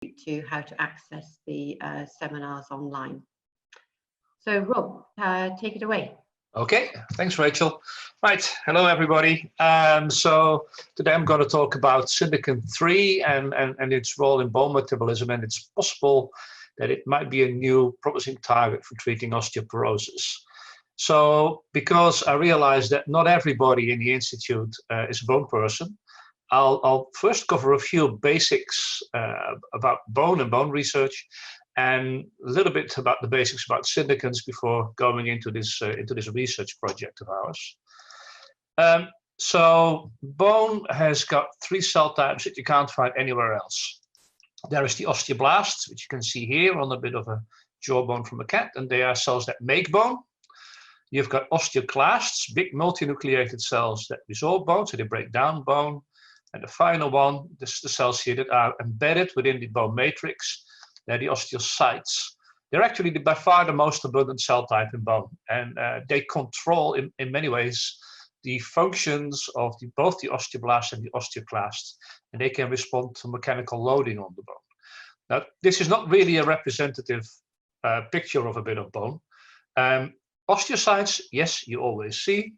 to how to access the seminars online. So Rob, take it away. Okay, thanks, Rachel. Right, hello everybody. So today I'm going to talk about Syndecam 3 and its role in bone metabolism, and it's possible that it might be a new promising target for treating osteoporosis. So because I realized that not everybody in the Institute is a bone person, I'll first cover a few basics about bone and bone research, and a little bit about the basics about Syndecams before going into this research project of ours. So bone has got 3 cell types that you can't find anywhere else. There is the osteoblasts, which you can see here on a bit of a jawbone from a cat, and they are cells that make bone. You've got osteoclasts, big multinucleated cells that resorb bone, so they break down bone. And the final one, the cells here that are embedded within the bone matrix, they're the osteocytes. They're actually by far the most abundant cell type in bone, and they control in many ways the functions of both the osteoblasts and the osteoclasts, and they can respond to mechanical loading on the bone. Now, this is not really a representative picture of a bit of bone. Osteocytes, yes, you always see.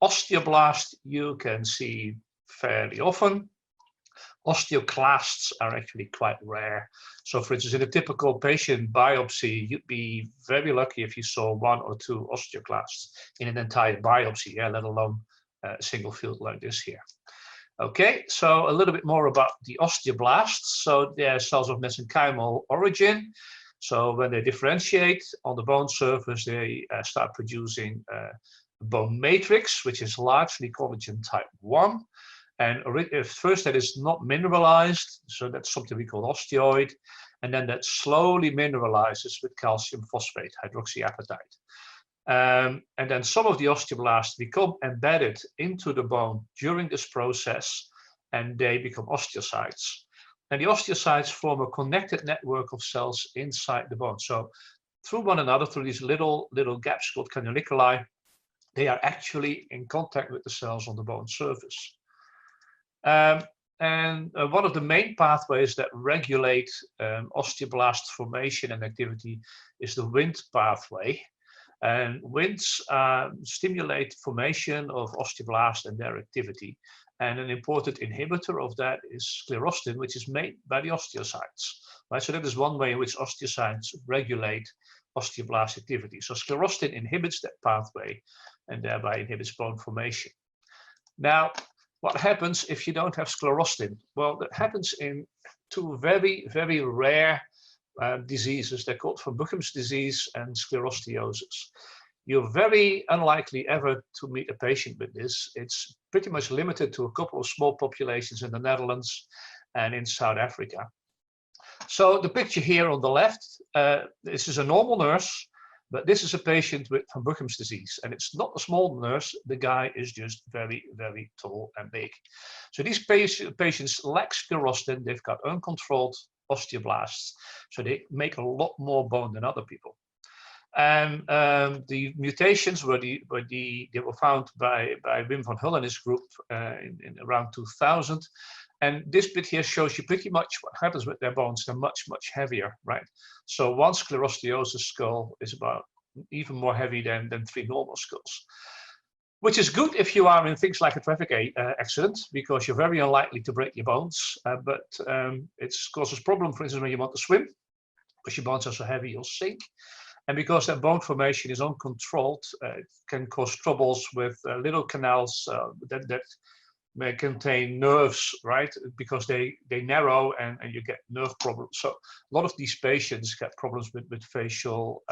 Osteoblasts, you can see fairly often. Osteoclasts are actually quite rare. So for instance, in a typical patient biopsy, you'd be very lucky if you saw 1 or 2 osteoclasts in an entire biopsy, let alone a single field like this here. Okay, so a little bit more about the osteoblasts. So they're cells of mesenchymal origin. So when they differentiate on the bone surface, they start producing bone matrix, which is largely collagen type 1. And first that is not mineralized, so that's something we call osteoid, and then that slowly mineralizes with calcium phosphate, hydroxyapatite. And then some of the osteoblasts become embedded into the bone during this process, and they become osteocytes. And the osteocytes form a connected network of cells inside the bone. So through one another, through these little gaps called canaliculi, they are actually in contact with the cells on the bone surface. And one of the main pathways that regulate osteoblast formation and activity is the Wnt pathway. And Wnts stimulate formation of osteoblasts and their activity. And an important inhibitor of that is sclerostin, which is made by the osteocytes. Right? So that is one way in which osteocytes regulate osteoblast activity. So sclerostin inhibits that pathway and thereby inhibits bone formation. Now, what happens if you don't have sclerostin? Well, that happens in 2 very, very rare diseases. They're called von Bochum's disease and sclerosteosis. You're very unlikely ever to meet a patient with this. It's pretty much limited to a couple of small populations in the Netherlands and in South Africa. So the picture here on the left, this is a normal nurse, but this is a patient with von Bochum's disease, and it's not a small nurse. The guy is just very, very tall and big. So these patients lack sclerostin. They've got uncontrolled osteoblasts, so they make a lot more bone than other people. And the mutations they were found by Wim van Hull and his group in around 2000. And this bit here shows you pretty much what happens with their bones. They're much, much heavier, right? So one sclerosteosis skull is about even more heavy than 3 normal skulls, which is good if you are in things like a traffic accident, because you're very unlikely to break your bones. But it causes problem, for instance, when you want to swim, because your bones are so heavy, you'll sink. And because that bone formation is uncontrolled, it can cause troubles with little canals that may contain nerves, right? Because they narrow and you get nerve problems. So a lot of these patients get problems with facial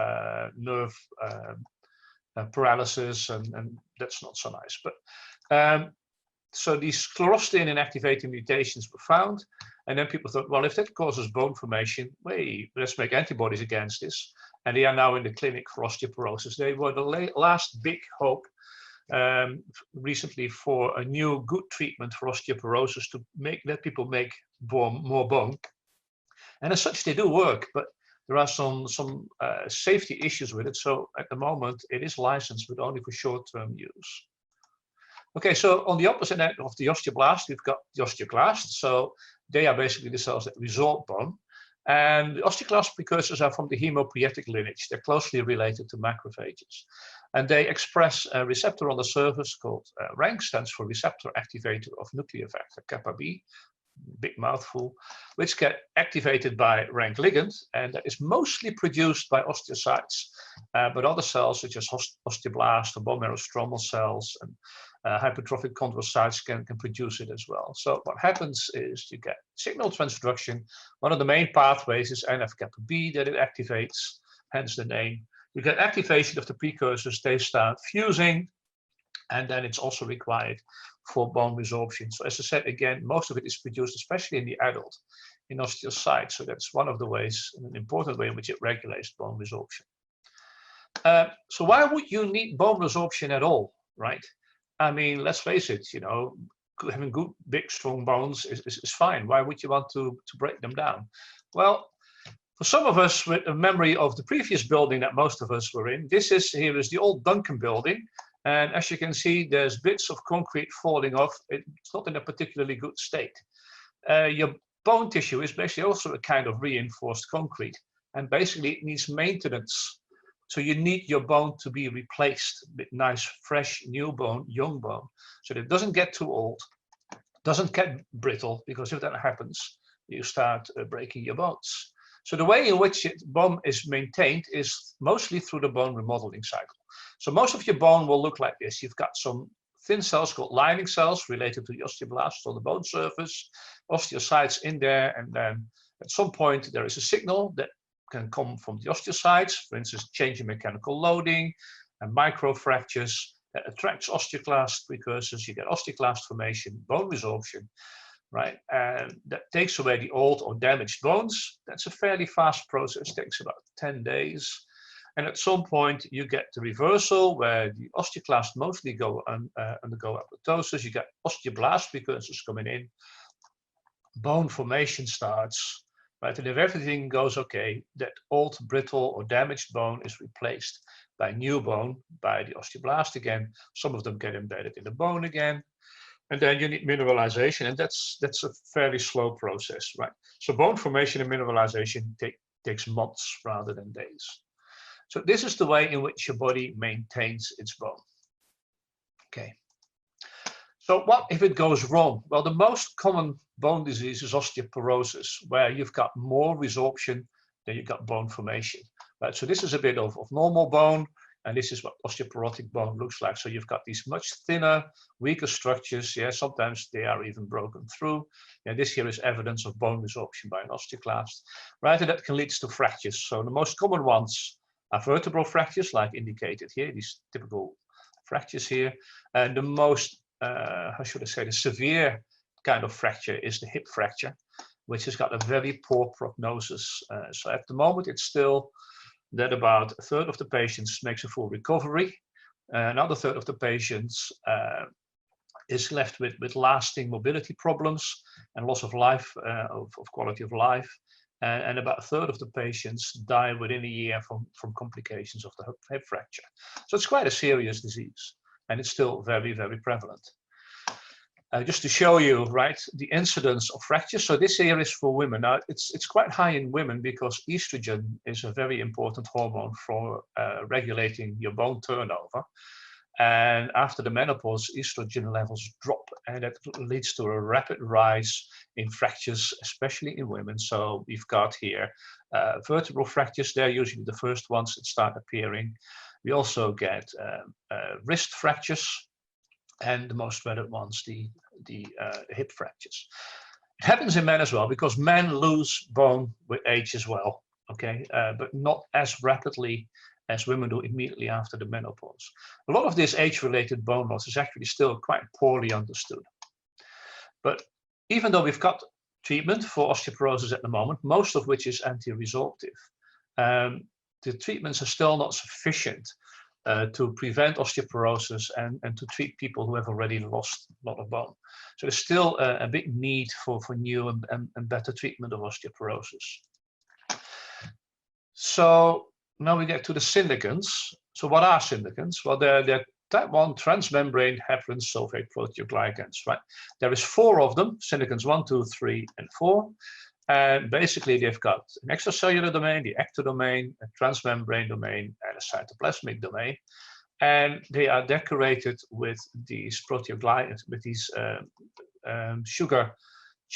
nerve paralysis, and that's not so nice. But so these sclerostin inactivating mutations were found, and then people thought, well, if that causes bone formation, let's make antibodies against this. And they are now in the clinic for osteoporosis. They were the last big hope recently for a new good treatment for osteoporosis to let people make more bone. And as such, they do work, but there are some safety issues with it. So at the moment, it is licensed, but only for short-term use. Okay, so on the opposite end of the osteoblast, we've got the osteoclasts. So they are basically the cells that resorb bone. And the osteoclast precursors are from the hemopoietic lineage. They're closely related to macrophages. And they express a receptor on the surface called RANK, stands for receptor activator of nuclear factor, kappa B, big mouthful, which get activated by RANK ligand, and that is mostly produced by osteocytes, but other cells such as osteoblasts or bone marrow stromal cells and hypertrophic chondrocytes can produce it as well. So what happens is you get signal transduction. One of the main pathways is NF-kappa B that it activates, hence the name. You get activation of the precursors, they start fusing, and then it's also required for bone resorption. So as I said, again, most of it is produced, especially in the adult, in osteocytes. So that's one of the ways, an important way in which it regulates bone resorption. So why would you need bone resorption at all, right? I mean, let's face it, you know, having good, big, strong bones is fine. Why would you want to break them down? Well, for some of us with a memory of the previous building that most of us were in, here is the old Duncan building. And as you can see, there's bits of concrete falling off. It's not in a particularly good state. Your bone tissue is basically also a kind of reinforced concrete. And basically it needs maintenance. So you need your bone to be replaced with nice, fresh, new bone, young bone. So that it doesn't get too old, doesn't get brittle, because if that happens, you start breaking your bones. So the way in which bone is maintained is mostly through the bone remodeling cycle. So most of your bone will look like this. You've got some thin cells called lining cells related to the osteoblasts on the bone surface, osteocytes in there, and then at some point there is a signal that can come from the osteocytes, for instance, change in mechanical loading and microfractures that attracts osteoclast precursors. You get osteoclast formation, bone resorption, right? And that takes away the old or damaged bones. That's a fairly fast process, takes about 10 days. And at some point you get the reversal where the osteoclasts mostly undergo apoptosis. You get osteoblast precursors coming in, bone formation starts, right? And if everything goes okay, that old, brittle or damaged bone is replaced by new bone, by the osteoblast again. Some of them get embedded in the bone again. And then you need mineralization, and that's a fairly slow process, right? So bone formation and mineralization takes months rather than days. So this is the way in which your body maintains its bone. Okay. So what if it goes wrong? Well, the most common bone disease is osteoporosis, where you've got more resorption than you've got bone formation. Right? So this is a bit of normal bone, and this is what osteoporotic bone looks like. So you've got these much thinner, weaker structures. Yeah, sometimes they are even broken through. And this here is evidence of bone resorption by an osteoclast, right? And that can lead to fractures. So the most common ones are vertebral fractures, like indicated here, these typical fractures here. And the most, how should I say, the severe kind of fracture is the hip fracture, which has got a very poor prognosis. So at the moment, it's still that about a third of the patients makes a full recovery. Another third of the patients is left with lasting mobility problems and loss of life, of quality of life. And about a third of the patients die within a year from complications of the hip fracture. So it's quite a serious disease, and it's still very, very prevalent. Just to show you, right, the incidence of fractures. So this here is for women. Now, it's quite high in women because estrogen is a very important hormone for regulating your bone turnover. And after the menopause, estrogen levels drop, and that leads to a rapid rise in fractures, especially in women. So we've got here vertebral fractures. They're usually the first ones that start appearing. We also get wrist fractures, and the most prevalent ones, the hip fractures. It happens in men as well because men lose bone with age as well, okay, but not as rapidly as women do immediately after the menopause. A lot of this age-related bone loss is actually still quite poorly understood. But even though we've got treatment for osteoporosis at the moment, most of which is anti-resorptive, the treatments are still not sufficient to prevent osteoporosis and to treat people who have already lost a lot of bone. So there's still a big need for new and better treatment of osteoporosis. So now we get to the syndecans. So what are syndecans? Well, they're type 1 transmembrane heparin sulfate proteoglycans, right? There is 4 of them, syndecans 1, 2, 3, and 4. And basically, they've got an extracellular domain, the ectodomain, a transmembrane domain, and a cytoplasmic domain. And they are decorated with these proteoglycans, with these sugar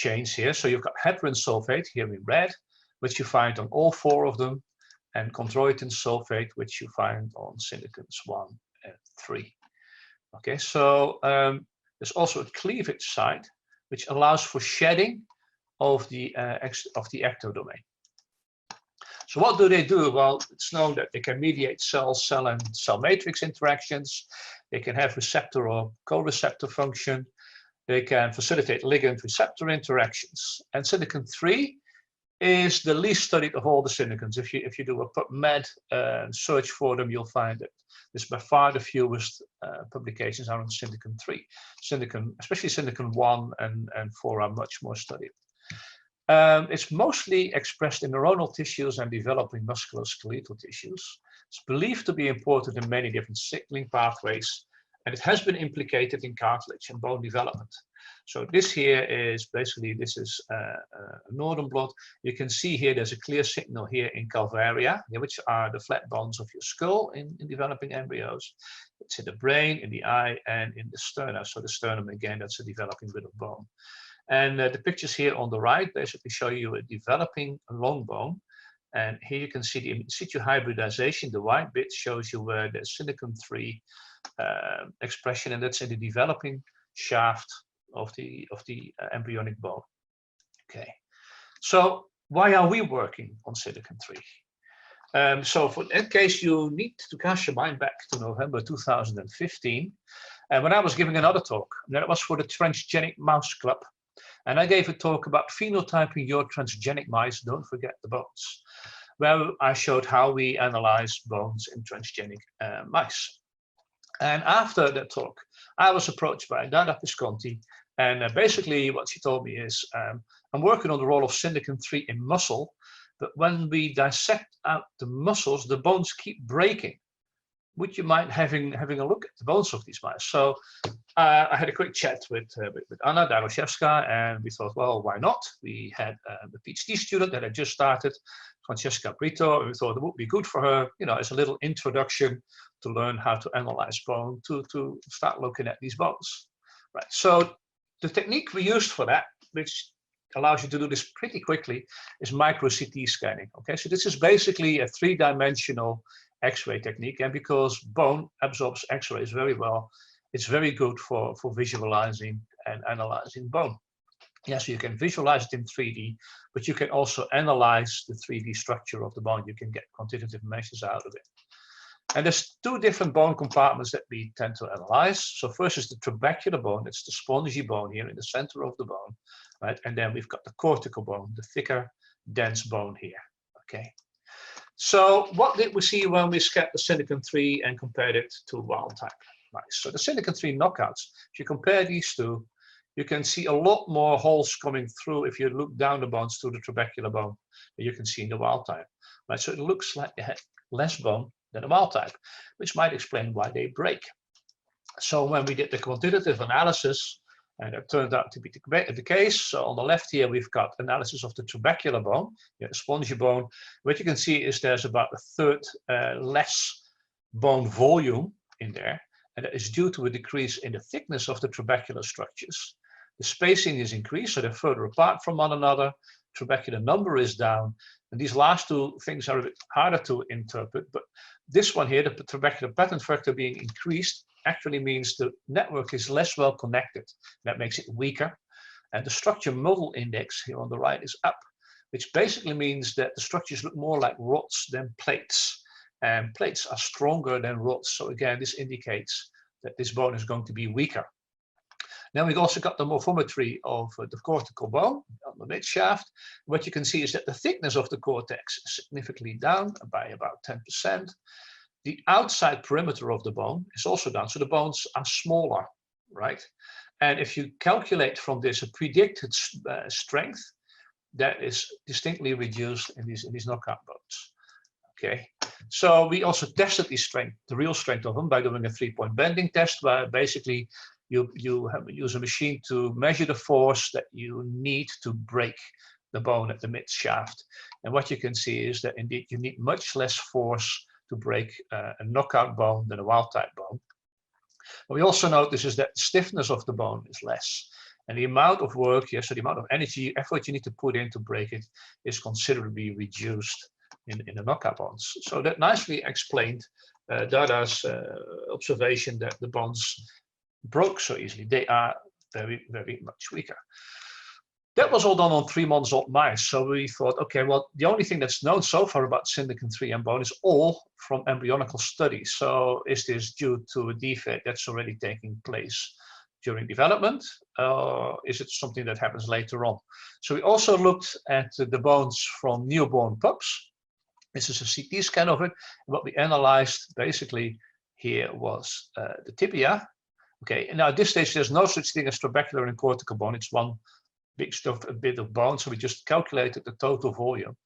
chains here. So you've got heparin sulfate here in red, which you find on all 4 of them, and chondroitin sulfate, which you find on syndecans 1 and 3. Okay, so there's also a cleavage site, which allows for shedding of the ectodomain. So what do they do? Well, it's known that they can mediate cell and cell matrix interactions. They can have receptor or co-receptor function. They can facilitate ligand-receptor interactions. And Syndecan 3 is the least studied of all the syndecans. If you do a PubMed search for them, you'll find that there's by far the fewest publications are on Syndecan 3. Especially Syndecan 1 and 4 are much more studied. It's mostly expressed in neuronal tissues and developing musculoskeletal tissues. It's believed to be important in many different signaling pathways, and it has been implicated in cartilage and bone development. So this here is basically, this is a northern blot. You can see here there's a clear signal here in calvaria, which are the flat bones of your skull in developing embryos. It's in the brain, in the eye, and in the sternum. So the sternum, again, that's a developing bit of bone. And the pictures here on the right basically show you a developing long bone. And here you can see the in situ hybridization. The white bit shows you where the Syndecan 3 expression, and that's in the developing shaft of the embryonic bone. Okay, so why are we working on Syndecan 3? So for in case you need to cast your mind back to November 2015, and when I was giving another talk, that was for the Transgenic Mouse Club. And I gave a talk about phenotyping your transgenic mice, don't forget the bones, where I showed how we analyze bones in transgenic mice. And after that talk, I was approached by Dada Pisconti, and basically what she told me is, I'm working on the role of Syndecan 3 in muscle, but when we dissect out the muscles, the bones keep breaking. Would you mind having a look at the bones of these mice? So I had a quick chat with Anna Daroszewska, and we thought, well, why not? We had a PhD student that had just started, Francesca Brito, and we thought it would be good for her, you know, as a little introduction to learn how to analyze bone, to start looking at these bones. Right. So the technique we used for that, which allows you to do this pretty quickly, is micro CT scanning. Okay, so this is basically a 3-dimensional X-ray technique, and because bone absorbs X-rays very well, it's very good for visualizing and analyzing bone. Yeah, so you can visualize it in 3D, but you can also analyze the 3D structure of the bone. You can get quantitative measures out of it. And there's 2 different bone compartments that we tend to analyze. So first is the trabecular bone. It's the spongy bone here in the center of the bone, right? And then we've got the cortical bone, the thicker, dense bone here. Okay. So what did we see when we scanned the Syndecan 3 and compared it to wild type mice? So the Syndecan 3 knockouts, if you compare these two, you can see a lot more holes coming through if you look down the bones to the trabecular bone that you can see in the wild type. Right? So it looks like they had less bone than the wild type, which might explain why they break. So when we did the quantitative analysis, and it turned out to be the case. So on the left here, we've got analysis of the trabecular bone, the spongy bone. What you can see is there's about a third less bone volume in there, and that is due to a decrease in the thickness of the trabecular structures. The spacing is increased, so they're further apart from one another. Trabecular number is down, and these last 2 things are a bit harder to interpret, but this one here, the trabecular pattern factor being increased, actually means the network is less well connected. That makes it weaker. And the structure model index here on the right is up, which basically means that the structures look more like rods than plates. And plates are stronger than rods. So again, this indicates that this bone is going to be weaker. Then we've also got the morphometry of the cortical bone on the mid shaft. What you can see is that the thickness of the cortex is significantly down by about 10%. The outside perimeter of the bone is also down, so the bones are smaller, right? And if you calculate from this a predicted strength, that is distinctly reduced in these knockout bones. Okay, so we also tested the real strength of them by doing a 3-point bending test, where basically you use a machine to measure the force that you need to break the bone at the mid shaft. And what you can see is that indeed you need much less force to break a knockout bone than a wild type bone. What we also notice is that the stiffness of the bone is less. And the amount of work, yes, so the amount of energy, effort you need to put in to break it is considerably reduced in the knockout bones. So that nicely explained Dada's observation that the bones broke so easily. They are very, very much weaker. That was all done on 3-month-old mice. So we thought, okay, well, the only thing that's known so far about Syndecam 3 and bone is all from embryonical studies. So is this due to a defect that's already taking place during development? Is it something that happens later on? So we also looked at the bones from newborn pups. This is a CT scan of it. What we analyzed basically here was the tibia. Okay, and now at this stage, there's no such thing as trabecular and cortical bone. It's one big stuff, a bit of bone. So we just calculated the total volume.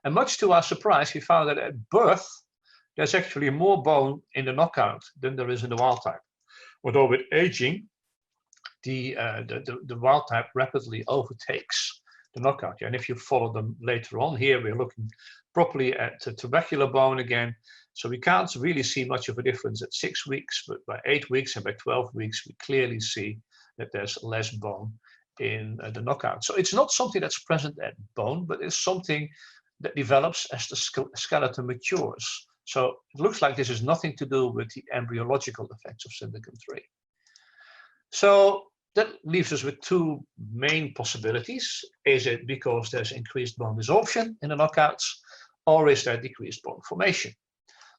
And much to our surprise, we found that at birth, there's actually more bone in the knockout than there is in the wild type. Although with aging, the wild type rapidly overtakes the knockout. And if you follow them later on here, we're looking properly at the trabecular bone again. So we can't really see much of a difference at 6 weeks, but by 8 weeks and by 12 weeks, we clearly see that there's less bone in the knockout. So it's not something that's present at bone, but it's something that develops as the skeleton matures. So it looks like this has nothing to do with the embryological effects of Syndecam 3. So that leaves us with two main possibilities. Is it because there's increased bone resorption in the knockouts, or is there decreased bone formation?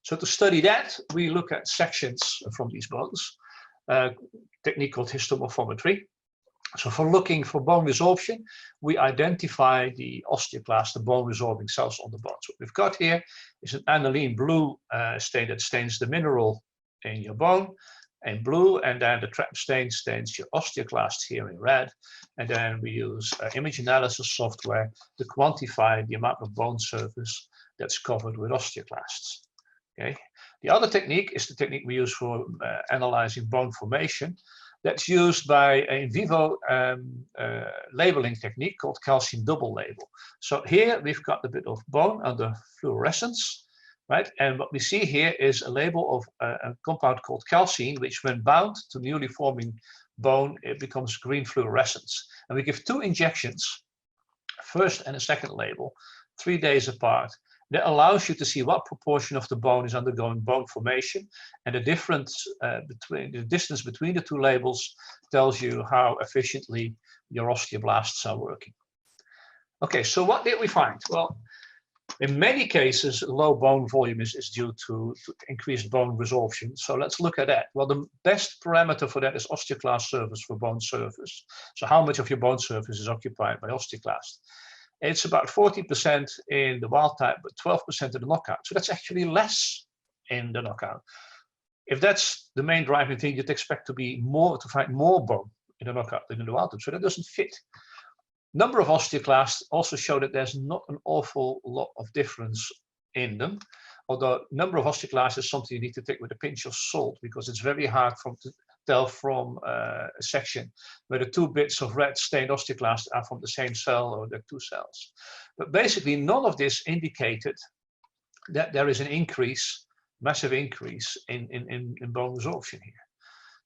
So to study that, we look at sections from these bones, a technique called histomorphometry. So for looking for bone resorption, we identify the osteoclasts, the bone resorbing cells on the bones. What we've got here is an aniline blue stain that stains the mineral in your bone in blue, and then the trap stain stains your osteoclasts here in red. And then we use image analysis software to quantify the amount of bone surface that's covered with osteoclasts. Okay. The other technique is the technique we use for analyzing bone formation. That's used by an in vivo labeling technique called calcium double label. So here we've got a bit of bone under fluorescence, right? And what we see here is a label of a compound called calcine, which when bound to newly forming bone, it becomes green fluorescence. And we give 2 injections, first and a second label, 3 days apart. That allows you to see what proportion of the bone is undergoing bone formation, and the difference the distance between the 2 labels tells you how efficiently your osteoblasts are working. Okay, so what did we find? Well, in many cases, low bone volume is due to increased bone resorption. So let's look at that. Well, the best parameter for that is osteoclast surface for bone surface. So how much of your bone surface is occupied by osteoclast? It's about 40% in the wild type, but 12% in the knockout. So that's actually less in the knockout. If that's the main driving thing, you'd expect to find more bone in the knockout than in the wild type. So that doesn't fit. Number of osteoclasts also show that there's not an awful lot of difference in them. Although number of osteoclasts is something you need to take with a pinch of salt, because it's very hard to tell from a section where the 2 bits of red stained osteoclasts are from the same cell or they're 2 cells. But basically none of this indicated that there is an increase, massive increase in bone resorption here.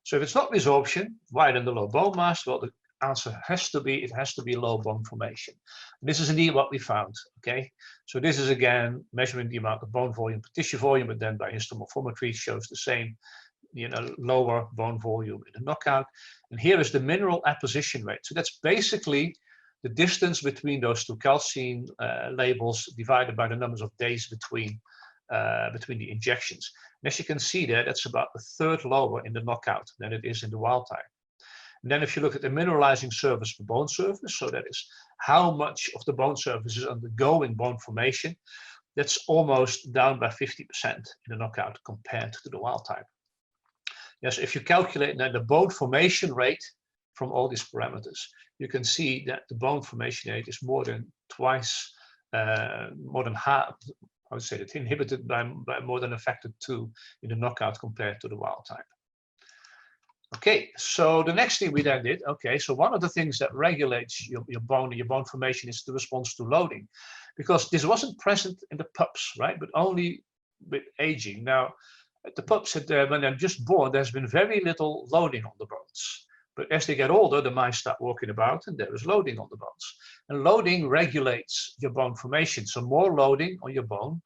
So if it's not resorption, why then the low bone mass? Well, the answer has to be, it has to be low bone formation. And this is indeed what we found, okay? So this is again measuring the amount of bone volume per tissue volume, but then by histomorphometry shows the same, lower bone volume in the knockout. And here is the mineral apposition rate. So that's basically the distance between those 2 calcine labels divided by the numbers of days between the injections. And as you can see there, that's about a third lower in the knockout than it is in the wild type. And then if you look at the mineralizing surface for bone surface, so that is how much of the bone surface is undergoing bone formation, that's almost down by 50% in the knockout compared to the wild type. Yes, if you calculate now the bone formation rate from all these parameters, you can see that the bone formation rate is more than twice, more than half, I would say, it's inhibited by more than a factor 2 in the knockout compared to the wild type. Okay, so the next thing we then did, okay, so one of the things that regulates your bone and your bone formation is the response to loading, because this wasn't present in the pups, right, but only with aging. Now, the pups, when they're just born, there's been very little loading on the bones. But as they get older, the mice start walking about and there is loading on the bones. And loading regulates your bone formation. So more loading on your bone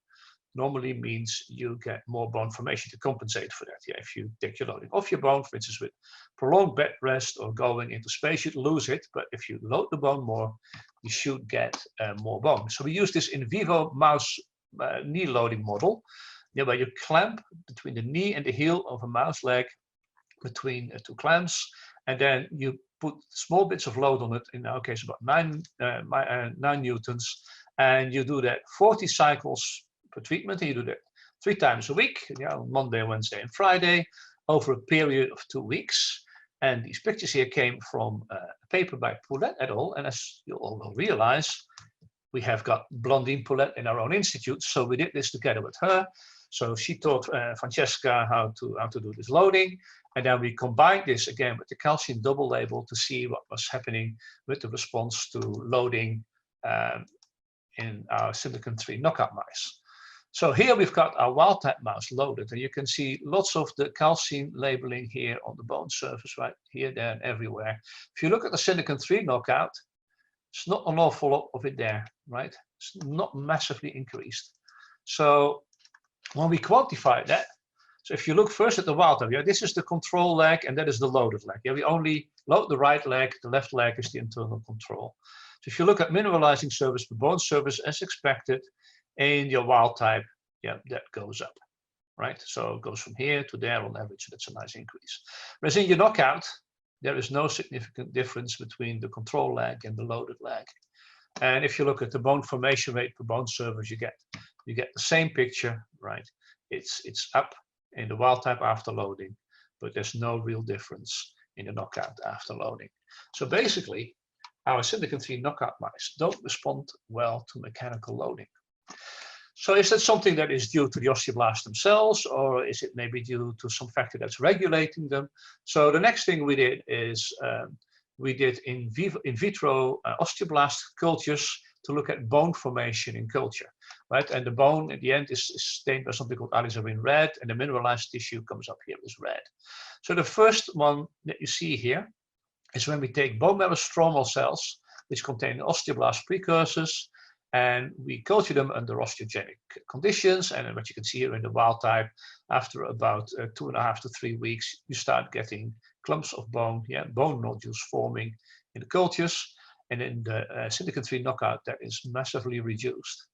normally means you get more bone formation to compensate for that. Yeah, if you take your loading off your bone, for instance, with prolonged bed rest or going into space, you'd lose it. But if you load the bone more, you should get more bone. So we use this in vivo mouse knee loading model, where you clamp between the knee and the heel of a mouse leg between two clamps, and then you put small bits of load on it, in our case about 9 newtons, and you do that 40 cycles per treatment, and you do that 3 times a week, on Monday, Wednesday, and Friday, over a period of 2 weeks. And these pictures here came from a paper by Poulet et al. And as you all will realize, we have got Blondine Poulet in our own institute, so we did this together with her. So she taught Francesca how to do this loading, and then we combined this again with the calcium double label to see what was happening with the response to loading in our Syndecam 3 knockout mice. So here we've got our wild type mouse loaded, and you can see lots of the calcium labeling here on the bone surface, right here, there, and everywhere. If you look at the Syndecam 3 knockout, it's not an awful lot of it there, right? It's not massively increased. So when we quantify that, so if you look first at the wild type, this is the control leg and that is the loaded leg. We only load the right leg, the left leg is the internal control. So if you look at mineralizing surface per bone surface as expected in your wild type, that goes up, right? So it goes from here to there on average, that's a nice increase. Whereas in your knockout, there is no significant difference between the control leg and the loaded leg. And if you look at the bone formation rate per bone surface, you get the same picture, right? It's up in the wild type after loading, but there's no real difference in the knockout after loading. So basically, our Syndecam 3 knockout mice don't respond well to mechanical loading. So is that something that is due to the osteoblasts themselves, or is it maybe due to some factor that's regulating them? So the next thing we did is we did in vitro osteoblast cultures to look at bone formation in culture, right? And the bone at the end is stained by something called alizarin red, and the mineralized tissue comes up here as red. So the first one that you see here is when we take bone marrow stromal cells, which contain osteoblast precursors, and we culture them under osteogenic conditions. And what you can see here in the wild type, after about 2.5 to 3 weeks, you start getting clumps of bone, bone nodules forming in the cultures. And in the Syndecam 3 knockout, that is massively reduced.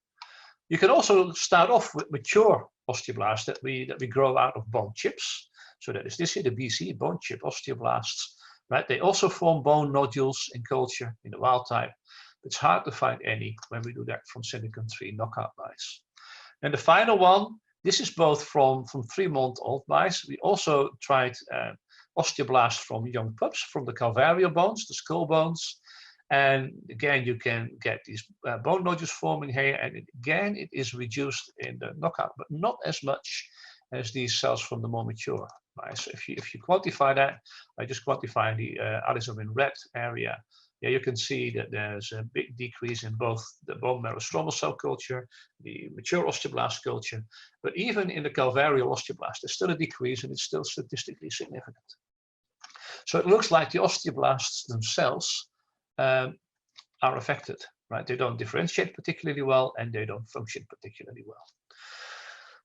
You can also start off with mature osteoblasts that we grow out of bone chips. So that is this here, the BC, bone chip osteoblasts, right? They also form bone nodules in culture in the wild type. It's hard to find any when we do that from Syndecam 3 knockout mice. And the final one, this is both from 3-month-old mice. We also tried osteoblasts from young pups, from the calvario bones, the skull bones. And again, you can get these bone nodules forming here. And again, it is reduced in the knockout, but not as much as these cells from the more mature mice. So if you quantify that, I just quantify the alizarin red area. You can see that there's a big decrease in both the bone marrow stromal cell culture, the mature osteoblast culture, but even in the calvarial osteoblast, there's still a decrease and it's still statistically significant. So it looks like the osteoblasts themselves are affected, right? They don't differentiate particularly well and they don't function particularly well.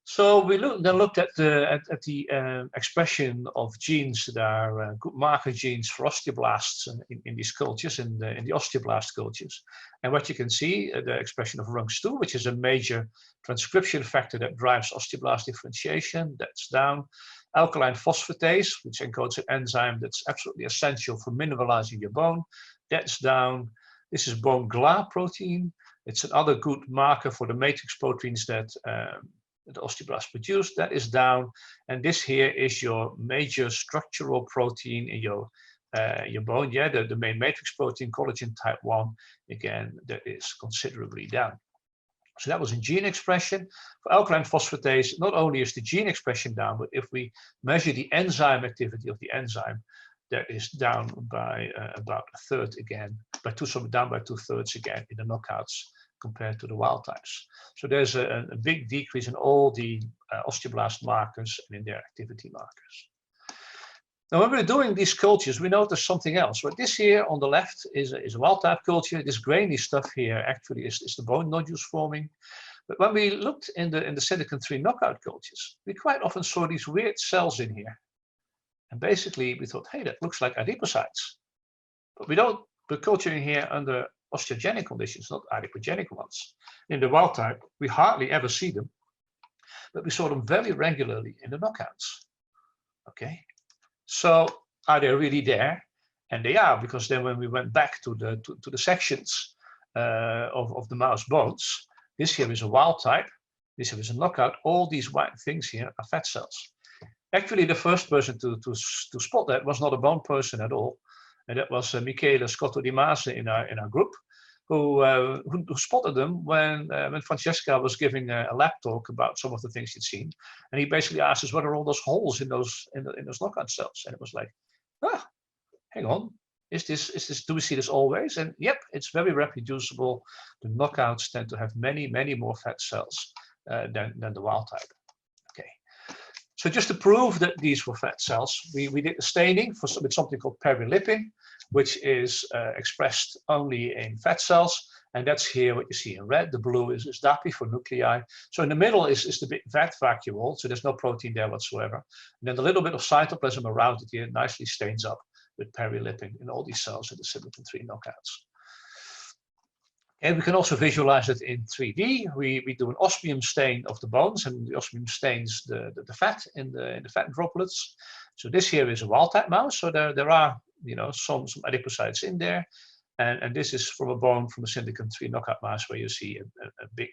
So we then looked at the expression of genes that are good marker genes for osteoblasts in these cultures, in the osteoblast cultures. And what you can see, the expression of RUNX2, which is a major transcription factor that drives osteoblast differentiation, that's down. Alkaline phosphatase, which encodes an enzyme that's absolutely essential for mineralizing your bone, that's down. This is bone GLA protein. It's another good marker for the matrix proteins that the osteoblast produce, that is down. And this here is your major structural protein in your bone, the main matrix protein, collagen type 1, again, that is considerably down. So that was in gene expression. For alkaline phosphatase, not only is the gene expression down, but if we measure the enzyme activity of the enzyme, that is down by about a third again, down by 2/3 again in the knockouts compared to the wild types. So there's a big decrease in all the osteoblast markers and in their activity markers. Now, when we're doing these cultures, we notice something else. Right, this here on the left is a wild type culture. This grainy stuff here actually is the bone nodules forming. But when we looked in the Syndecam 3 knockout cultures, we quite often saw these weird cells in here. And basically we thought, hey, that looks like adipocytes. But we're culturing here under osteogenic conditions, not adipogenic ones. In the wild type, we hardly ever see them, but we saw them very regularly in the knockouts. Okay. So are they really there? And they are, because then when we went back to the sections of the mouse bones, this here is a wild type, this here is a knockout. All these white things here are fat cells. Actually, the first person to spot that was not a bone person at all, and that was Michele Scotto Di Mase in our group, who spotted them when Francesca was giving a lab talk about some of the things she'd seen, and he basically asked us what are all those holes in those knockout cells, and it was like, hang on, is this? Do we see this always? And yep, it's very reproducible. The knockouts tend to have many more fat cells than the wild type. Okay. So just to prove that these were fat cells, we did the staining with something called perilipin, which is expressed only in fat cells. And that's here what you see in red. The blue is DAPI for nuclei. So in the middle is the big fat vacuole, so there's no protein there whatsoever. And then the little bit of cytoplasm around it here nicely stains up with perilipin in all these cells in the Syndecam 3 knockouts. And we can also visualize it in 3D. We do an osmium stain of the bones, and the osmium stains the fat in the fat droplets. So this here is a wild type mouse. So there are some adipocytes in there, and this is from a bone from a Syndecam 3 knockout mouse where you see a big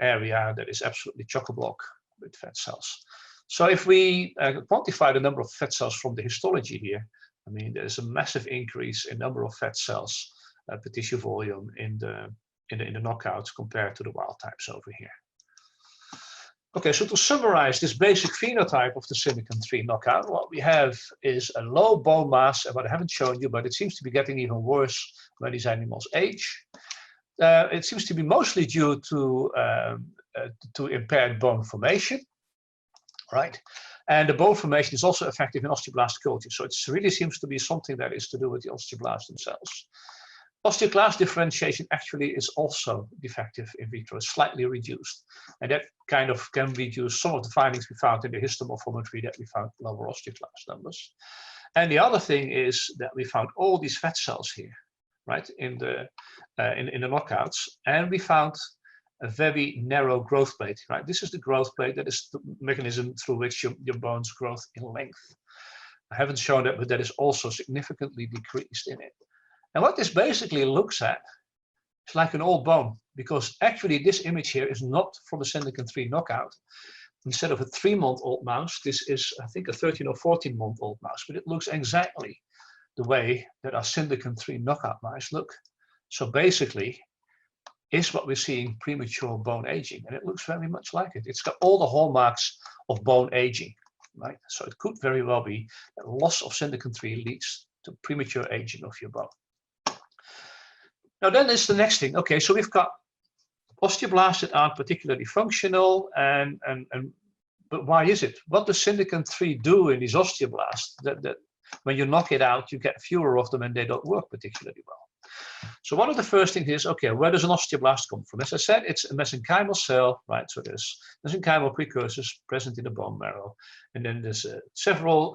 area that is absolutely chock-a-block with fat cells. So if we quantify the number of fat cells from the histology here, I mean there's a massive increase in number of fat cells per tissue volume in the knockouts compared to the wild types over here. Okay, so to summarize this basic phenotype of the Syndecam 3 knockout, what we have is a low bone mass, and what I haven't shown you, but it seems to be getting even worse when these animals age. It seems to be mostly due to impaired bone formation, right? And the bone formation is also effective in osteoblast culture. So it really seems to be something that is to do with the osteoblasts themselves. Osteoclast differentiation actually is also defective in vitro, slightly reduced. And that kind of can reduce some of the findings we found in the histomorphometry, that we found lower osteoclast numbers. And the other thing is that we found all these fat cells here, right, in the knockouts. And we found a very narrow growth plate, right? This is the growth plate, that is the mechanism through which your bones grow in length. I haven't shown that, but that is also significantly decreased in it. And what this basically looks at is like an old bone, because actually this image here is not from a Syndecam 3 knockout. Instead of a 3-month-old mouse, this is, I think, a 13 or 14-month-old mouse, but it looks exactly the way that our Syndecam 3 knockout mice look. So basically, is what we're seeing premature bone aging, and it looks very much like it. It's got all the hallmarks of bone aging, right? So it could very well be that loss of Syndecam 3 leads to premature aging of your bone. Now then is the next thing. Okay, so we've got osteoblasts that aren't particularly functional, but why is it? What does Syndecam 3 do in these osteoblasts that when you knock it out, you get fewer of them and they don't work particularly well? So one of the first things is, okay, where does an osteoblast come from? As I said, it's a mesenchymal cell, right? So there's mesenchymal precursors present in the bone marrow, and then there's several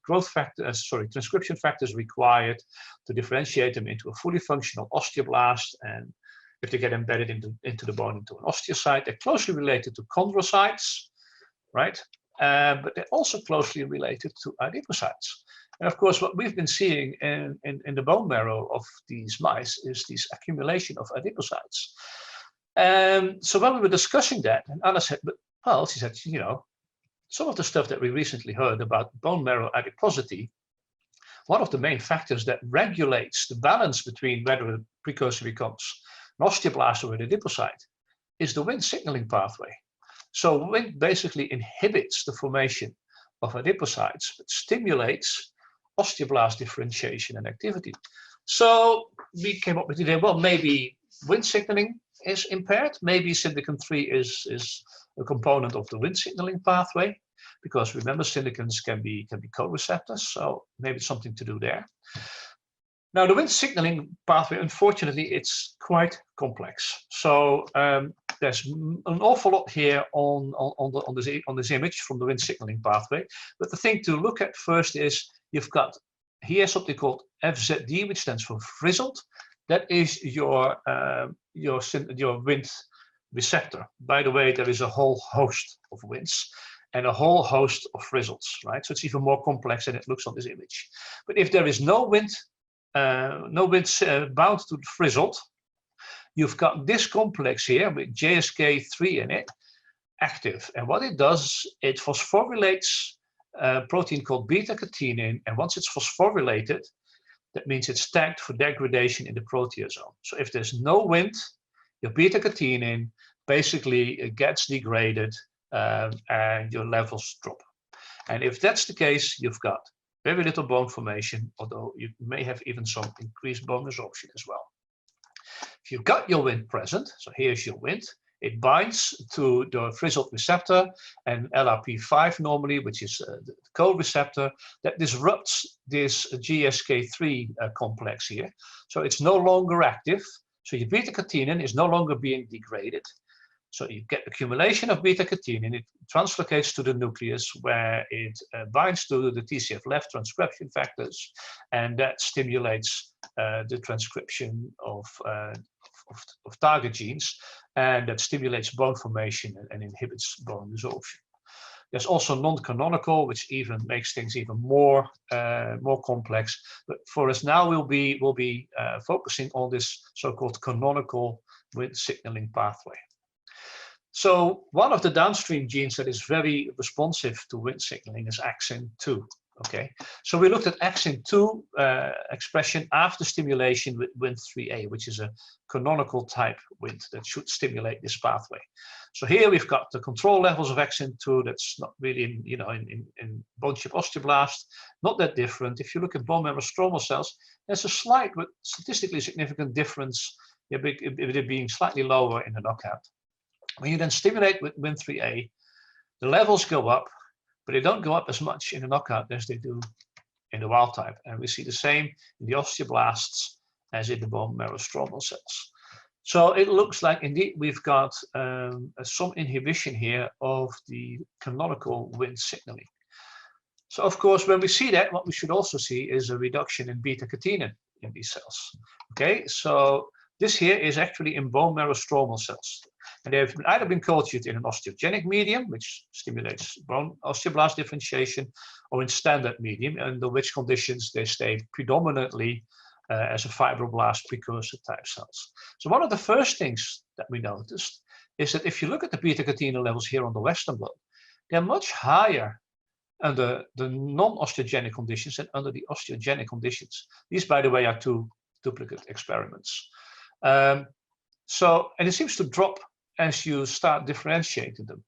transcription factors required to differentiate them into a fully functional osteoblast. And if they get embedded into the bone, into an osteocyte, they're closely related to chondrocytes, right? But they're also closely related to adipocytes. And of course, what we've been seeing in the bone marrow of these mice is this accumulation of adipocytes. So when we were discussing that, and Anna said, well, she said, some of the stuff that we recently heard about bone marrow adiposity, one of the main factors that regulates the balance between whether a precursor becomes an osteoblast or an adipocyte is the Wnt signaling pathway. So Wnt basically inhibits the formation of adipocytes, but stimulates osteoblast differentiation and activity. So we came up with the idea, well, maybe Wnt signaling is impaired. Maybe Syndecam 3 is a component of the Wnt signaling pathway, because remember, syndecans can be co-receptors, so maybe it's something to do there. Now, the Wnt signaling pathway, unfortunately, it's quite complex. So there's an awful lot here on this image from the Wnt signaling pathway. But the thing to look at first is you've got here something called FZD, which stands for frizzled. That is your Wnt receptor. By the way, there is a whole host of Wnts and a whole host of frizzles, right? So it's even more complex than it looks on this image. But if there is no Wnt bound to the frizzled, you've got this complex here with JSK3 in it active. And what it does, it phosphorylates a protein called beta-catenin. And once it's phosphorylated, that means it's tagged for degradation in the proteasome. So if there's no Wnt, your beta-catenin basically gets degraded and your levels drop. And if that's the case, you've got very little bone formation, although you may have even some increased bone resorption as well. If you've got your Wnt present, so here's your Wnt, it binds to the frizzled receptor and LRP5 normally, which is the co-receptor, that disrupts this GSK3 complex here. So it's no longer active. So your beta-catenin is no longer being degraded. So you get accumulation of beta-catenin, it translocates to the nucleus where it binds to the TCF-left transcription factors, and that stimulates the transcription of target genes, and that stimulates bone formation and inhibits bone resorption. There's also non-canonical, which even makes things even more complex. But for us now, we'll be focusing on this so-called canonical Wnt signaling pathway. So one of the downstream genes that is very responsive to Wnt signaling is axin 2. Okay, so we looked at axin 2 expression after stimulation with Wnt3a, which is a canonical type Wnt that should stimulate this pathway. So here we've got the control levels of axin 2. That's not really in bone chip osteoblast, not that different. If you look at bone marrow stromal cells, there's a slight but statistically significant difference, with it being slightly lower in the knockout. When you then stimulate with Wnt3a, the levels go up, but they don't go up as much in the knockout as they do in the wild type. And we see the same in the osteoblasts as in the bone marrow stromal cells. So it looks like indeed we've got some inhibition here of the canonical Wnt signaling. So of course, when we see that, what we should also see is a reduction in beta-catenin in these cells. Okay, so this here is actually in bone marrow stromal cells. And they've either been cultured in an osteogenic medium, which stimulates bone osteoblast differentiation, or in standard medium, under which conditions they stay predominantly as a fibroblast precursor type cells. So one of the first things that we noticed is that if you look at the beta-catenin levels here on the Western blot, they're much higher under the non-osteogenic conditions than under the osteogenic conditions. These, by the way, are two duplicate experiments. And it seems to drop as you start differentiating them.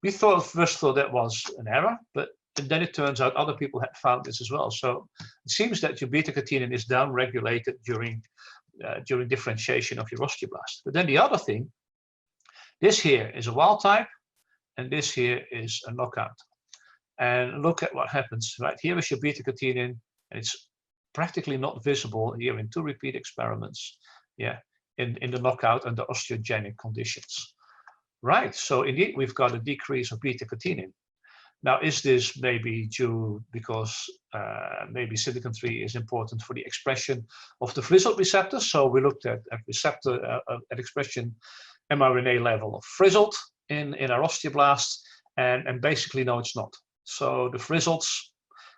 We first thought that was an error, but then it turns out other people had found this as well. So it seems that your beta-catenin is down-regulated during differentiation of your osteoblast. But then the other thing, this here is a wild type, and this here is a knockout. And look at what happens, right? Here is your beta-catenin, and it's practically not visible here in 2 repeat experiments. Yeah. In the knockout under osteogenic conditions. Right, so indeed we've got a decrease of beta-catenin. Now, is this maybe due because maybe Syndecam 3 is important for the expression of the frizzled receptor? So we looked at receptor at expression mRNA level of frizzled in our osteoblasts, and basically no, it's not. So the frizzleds,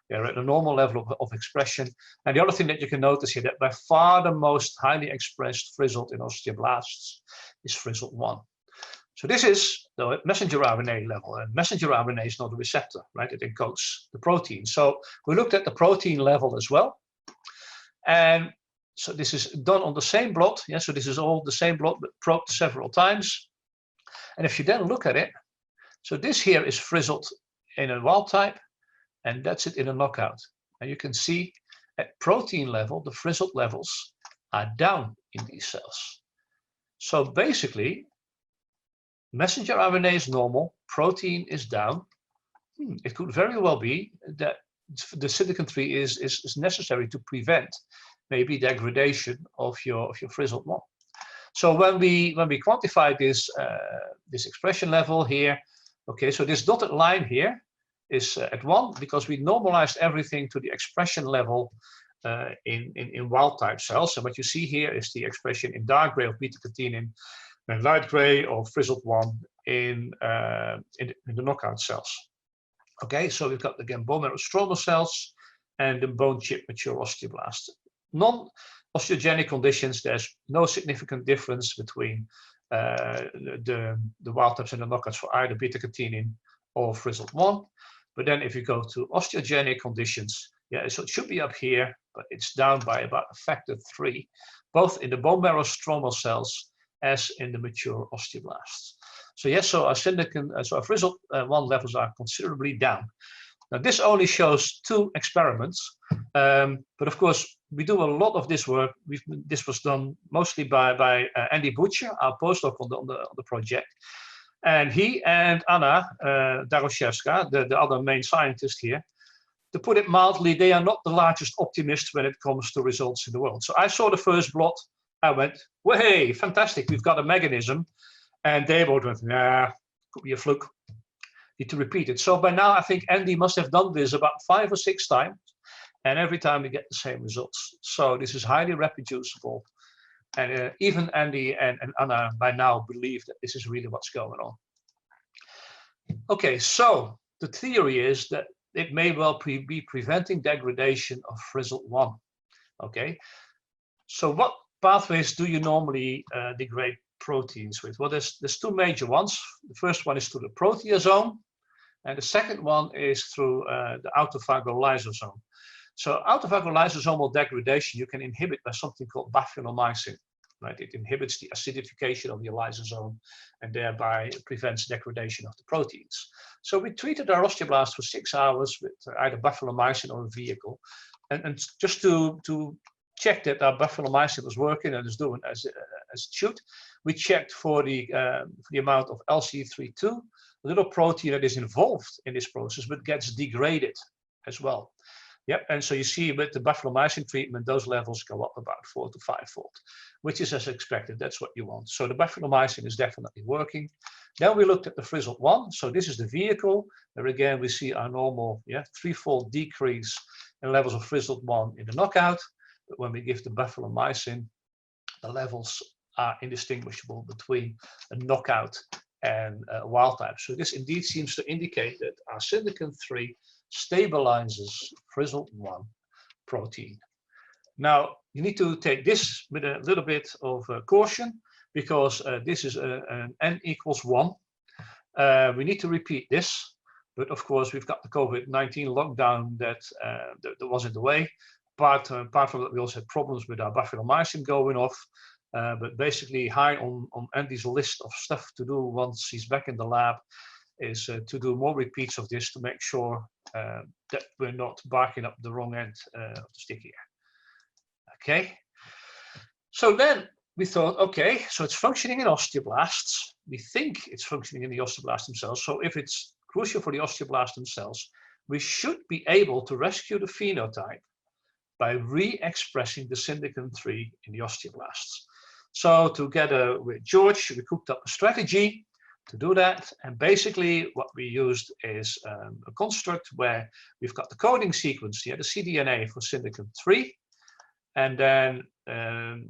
they're at a normal level of expression. And the other thing that you can notice here, that by far the most highly expressed frizzled in osteoblasts is frizzled 1. So this is the messenger RNA level, and messenger RNA is not a receptor, right? It encodes the protein. So we looked at the protein level as well. And So this is done on the same blot. Yeah, so this is all the same blot, but probed several times. And if you then look at it, so this here is frizzled in a wild type, and that's it in a knockout. And you can see at protein level, the frizzled levels are down in these cells. So basically, messenger RNA is normal, protein is down. It could very well be that the Syndecam 3 is necessary to prevent maybe degradation of your frizzled one. So when we quantify this this expression level here, okay, so this dotted line here is at 1 because we normalized everything to the expression level in wild type cells. And what you see here is the expression in dark gray of beta-catenin and light gray of frizzled one in the knockout cells. Okay, so we've got again bone marrow stromal cells and the bone chip mature osteoblasts. Non-osteogenic conditions, there's no significant difference between the wild types and the knockouts for either beta-catenin or frizzled one. But then if you go to osteogenic conditions, yeah, so it should be up here, but it's down by about a factor 3, both in the bone marrow stromal cells as in the mature osteoblasts. So yes, so our Syndecam, so our frizzled one levels are considerably down. Now this only shows 2 experiments, but of course we do a lot of this work. This was done mostly by Andy Butcher, our postdoc on the project, and he and Anna Daroszewska, the other main scientist here. To put it mildly, they are not the largest optimists when it comes to results in the world. So I saw the first blot, I went, "Way, fantastic! We've got a mechanism." And they both went, "Nah, could be a fluke. Need to repeat it." So by now, I think Andy must have done this about 5 or 6 times, and every time we get the same results. So this is highly reproducible, and even Andy and Anna by now believe that this is really what's going on. Okay, so the theory is that it may well be preventing degradation of frizzled one. Okay, so what pathways do you normally degrade proteins with? Well, there's 2 major ones. The first one is through the proteasome, and the second one is through the autophagal lysosome. So autophagal lysosomal degradation you can inhibit by something called baphyllomycin. Right? It inhibits the acidification of your lysosome and thereby prevents degradation of the proteins. So we treated our osteoblasts for 6 hours with either baphyllomycin or a vehicle, and just to check that our baphyllomycin was working and is doing as it should, we checked for the amount of LC32, a little protein that is involved in this process but gets degraded as well. Yep, and so you see with the baphyllomycin treatment, those levels go up about 4 to 5-fold, which is as expected. That's what you want. So the baphyllomycin is definitely working. Then we looked at the frizzled one. So this is the vehicle. There again, we see our normal 3-fold decrease in levels of frizzled one in the knockout. But when we give the baphyllomycin, the levels are indistinguishable between a knockout and a wild type. So this indeed seems to indicate that our Syndecam 3 stabilizes frizzled one protein. Now, you need to take this with a little bit of caution because this is an n equals 1. We need to repeat this, but of course we've got the COVID-19 lockdown that was in the way. Apart from that, we also had problems with our baphyllomycin going off. But basically high on Andy's list of stuff to do once he's back in the lab is to do more repeats of this to make sure that we're not barking up the wrong end of the stick here. Okay, so then we thought, okay, so it's functioning in osteoblasts. We think it's functioning in the osteoblasts themselves. So if it's crucial for the osteoblasts themselves, we should be able to rescue the phenotype by re-expressing the Syndecam 3 in the osteoblasts. So together with George, we cooked up a strategy to do that. And basically what we used is a construct where we've got the coding sequence here, the cDNA for Syndecam 3. And then,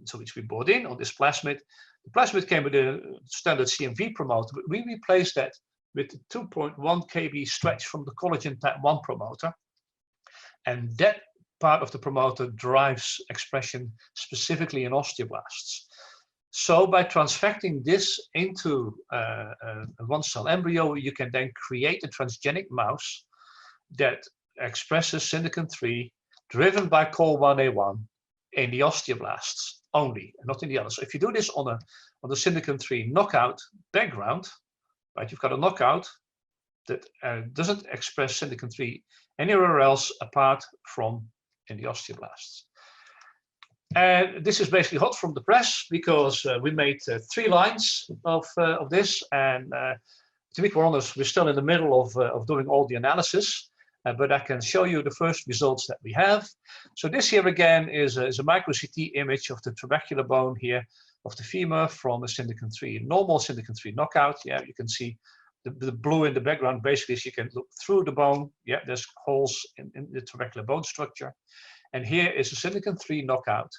so which we brought in on this plasmid. The plasmid came with a standard CMV promoter, but we replaced that with the 2.1 kb stretch from the collagen type 1 promoter. And that part of the promoter drives expression specifically in osteoblasts. So by transfecting this into a one-cell embryo, you can then create a transgenic mouse that expresses Syndecam 3 driven by COL1A1 in the osteoblasts only, and not in the others. So if you do this on the Syndecam 3 knockout background, right, you've got a knockout that doesn't express Syndecam 3 anywhere else apart from in the osteoblasts. And this is basically hot from the press because we made 3 lines of this, and to be quite honest, we're still in the middle of doing all the analysis, but I can show you the first results that we have. So this here again is a micro CT image of the trabecular bone here of the femur from a Syndecam 3, normal Syndecam 3 knockout. Yeah, you can see the blue in the background basically is you can look through the bone. Yeah, there's holes in the trabecular bone structure. And here is a Syndecam 3 knockout,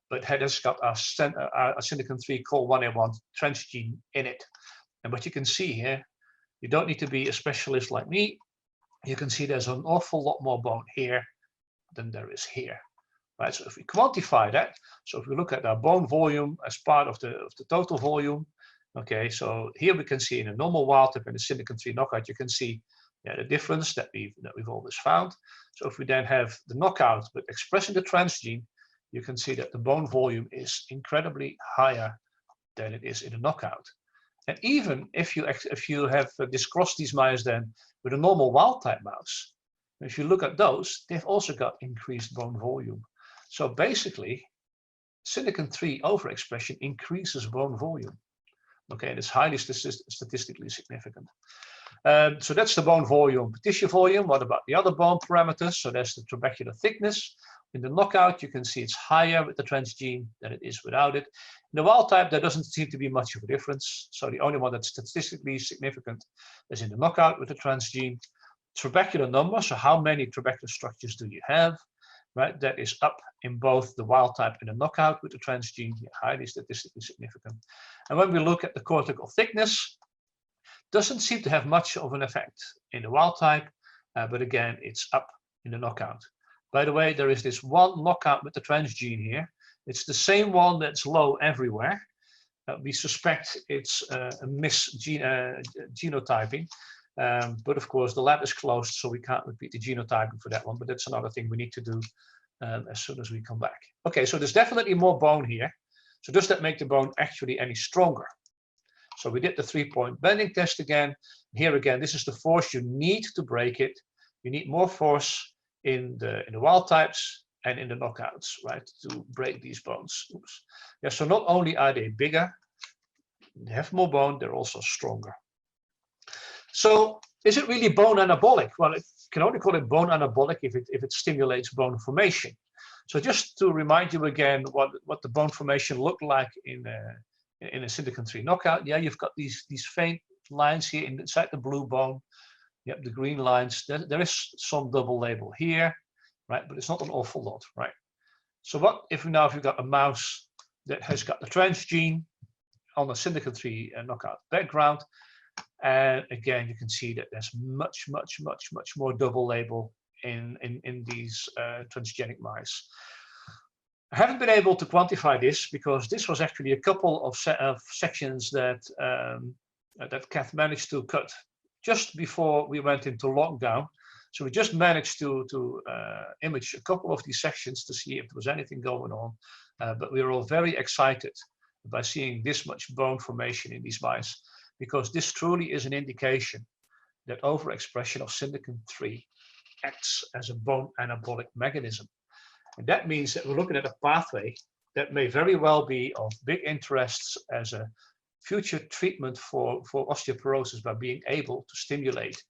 but it has got a Syndecam 3 COL1A1 transgene in it. And what you can see here, you don't need to be a specialist like me. You can see there's an awful lot more bone here than there is here. Right, so if we quantify that, so if we look at our bone volume as part of the total volume, okay, so here we can see in a normal wild type and the Syndecam 3 knockout, you can see the difference that we've always found. So if we then have the knockout but expressing the transgene, you can see that the bone volume is incredibly higher than it is in a knockout. And even if you have crossed these mice then with a normal wild type mouse, if you look at those, they've also got increased bone volume. So basically, Syndecam 3 overexpression increases bone volume. Okay, and it's highly statistically significant. So that's the bone volume, tissue volume. What about the other bone parameters? So there's the trabecular thickness. In the knockout, you can see it's higher with the transgene than it is without it. In the wild type, there doesn't seem to be much of a difference. So the only one that's statistically significant is in the knockout with the transgene. Trabecular number, so how many trabecular structures do you have? Right, that is up in both the wild type and the knockout with the transgene, highly statistically significant. And when we look at the cortical thickness, doesn't seem to have much of an effect in the wild type, but again, it's up in the knockout. By the way, there is this one knockout with the transgene here. It's the same one that's low everywhere. We suspect it's a genotyping, but of course the lab is closed, so we can't repeat the genotyping for that one, but that's another thing we need to do as soon as we come back. Okay, so there's definitely more bone here. So does that make the bone actually any stronger? So we did the 3-point bending test again. Here again, this is the force you need to break it. You need more force in the wild types and in the knockouts, right, to break these bones. Oops. Yeah, so not only are they bigger, they have more bone, they're also stronger. So is it really bone anabolic? Well, it can only call it bone anabolic if it stimulates bone formation. So just to remind you again what the bone formation looked like in a Syndecam 3 knockout. Yeah, you've got these faint lines here inside the blue bone. Yep, the green lines. There is some double label here, right? But it's not an awful lot, right? So what if you've got a mouse that has got the transgene on a Syndecam 3 knockout background, and again you can see that there's much more double label in these transgenic mice. I haven't been able to quantify this because this was actually a couple of sections that that Kath managed to cut just before we went into lockdown. So we just managed to image a couple of these sections to see if there was anything going on. But we were all very excited by seeing this much bone formation in these mice, because this truly is an indication that overexpression of Syndecam 3 acts as a bone anabolic mechanism. And that means that we're looking at a pathway that may very well be of big interest as a future treatment for osteoporosis by being able to stimulate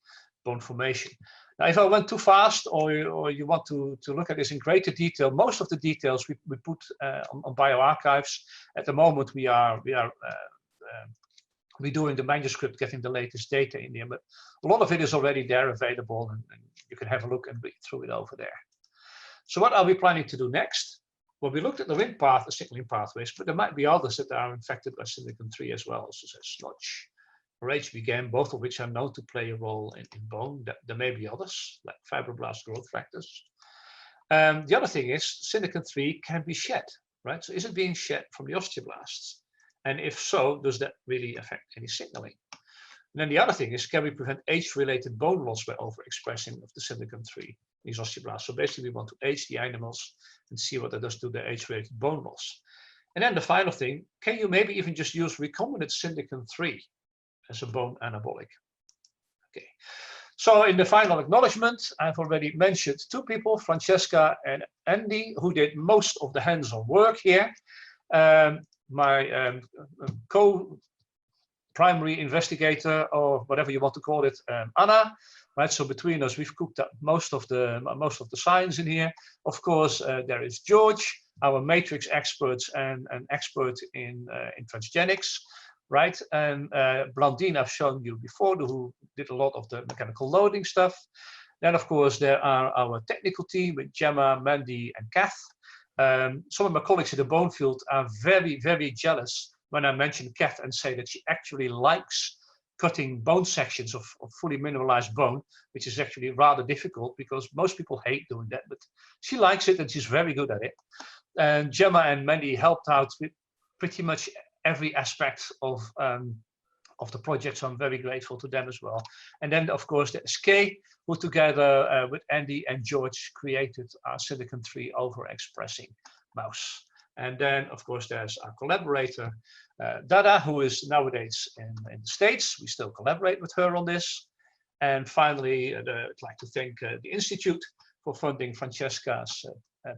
bone formation. Now, if I went too fast or you want to look at this in greater detail, most of the details we put on bioarchives. At the moment, we are redoing the manuscript, getting the latest data in there, but a lot of it is already there available, and you can have a look and read through it over there. So what are we planning to do next? Well, we looked at the Wnt path, the signaling pathways, but there might be others that are infected by Syndecam 3 as well, such as SNOTCH or HBGAM, both of which are known to play a role in bone. There may be others, like fibroblast growth factors. The other thing is Syndecam 3 can be shed, right? So is it being shed from the osteoblasts? And if so, does that really affect any signaling? And then the other thing is, can we prevent age-related bone loss by overexpressing of the Syndecam 3? these osteoblasts. So basically we want to age the animals and see what that does to the age-related bone loss. And then the final thing, can you maybe even just use recombinant Syndecam 3 as a bone anabolic? Okay. So in the final acknowledgement, I've already mentioned two people, Francesca and Andy, who did most of the hands-on work here. My co-primary investigator, or whatever you want to call it, Anna. Right. So between us, we've cooked up most of the science in here. Of course, there is George, our matrix expert and an expert in transgenics. Right, and Blandine I've shown you before, who did a lot of the mechanical loading stuff. Then, of course, there are our technical team with Gemma, Mandy, and Kath. Some of my colleagues in the bone field are very, very jealous when I mention Kath and say that she actually likes cutting bone sections of fully mineralized bone, which is actually rather difficult because most people hate doing that, but she likes it and she's very good at it. And Gemma and Mandy helped out with pretty much every aspect of the project, so I'm very grateful to them as well. And then, of course, the SK, who together with Andy and George created our Syndecam 3 overexpressing mouse. And then, of course, there's our collaborator, Dada, who is nowadays in the States. We still collaborate with her on this. And finally, I'd like to thank the Institute for funding Francesca's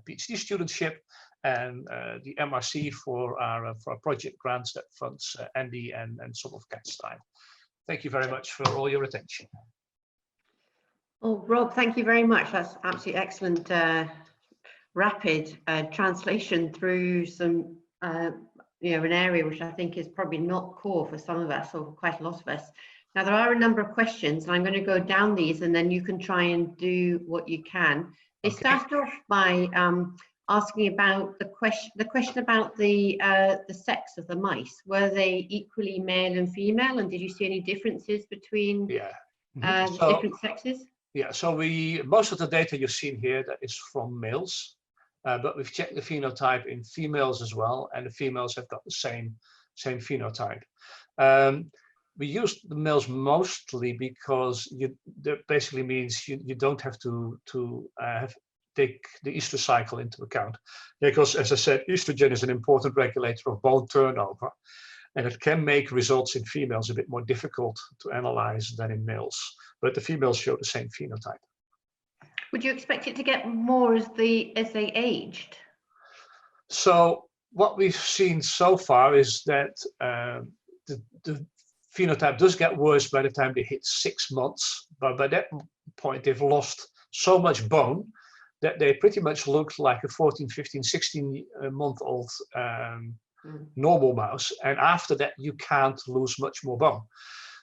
PhD studentship, and the MRC for our project grants that funds Andy and some of Kat's time. Thank you very much for all your attention. Oh, Rob, thank you very much. That's absolutely excellent, rapid translation through some, you know, an area which I think is probably not core for some of us, or quite a lot of us. Now, there are a number of questions, and I'm going to go down these, and then you can try and do what you can. They started off by asking about the question about the sex of the mice. Were they equally male and female, and did you see any differences between the different sexes? Yeah, so most of the data you've seen here, that is from males, but we've checked the phenotype in females as well, and the females have got the same phenotype. We used the males mostly because that basically means you don't have to take the Easter cycle into account, because, as I said, estrogen is an important regulator of bone turnover, and it can make results in females a bit more difficult to analyze than in males, but the females show the same phenotype. Would you expect it to get more as they aged? So what we've seen so far is that the phenotype does get worse by the time they hit 6 months, but by that point they've lost so much bone that they pretty much look like a 14, 15, 16-month-old normal mouse. And after that, you can't lose much more bone.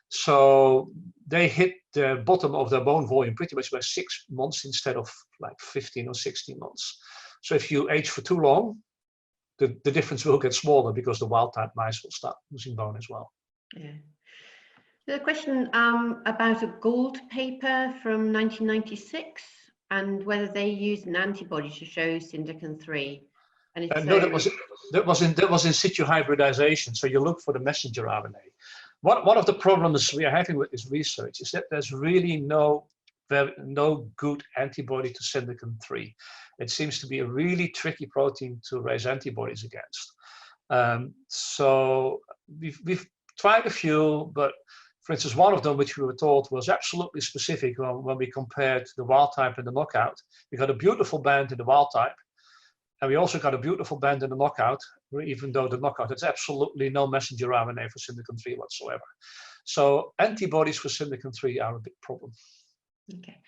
So they hit the bottom of their bone volume pretty much by 6 months instead of like 15 or 16 months. So if you age for too long, the difference will get smaller because the wild-type mice will start losing bone as well. Yeah. There's a question about a Gould paper from 1996. And whether they used an antibody to show Syndecam 3. And if no, that was in situ hybridization. So you look for the messenger RNA. One of the problems we are having with this research is that there's really no good antibody to Syndecam 3. It seems to be a really tricky protein to raise antibodies against. So we've tried a few, but for instance, one of them, which we were told was absolutely specific when we compared the wild type and the knockout. We got a beautiful band in the wild type, and we also got a beautiful band in the knockout, even though the knockout has absolutely no messenger RNA for Syndecam 3 whatsoever. So antibodies for Syndecam 3 are a big problem. Okay.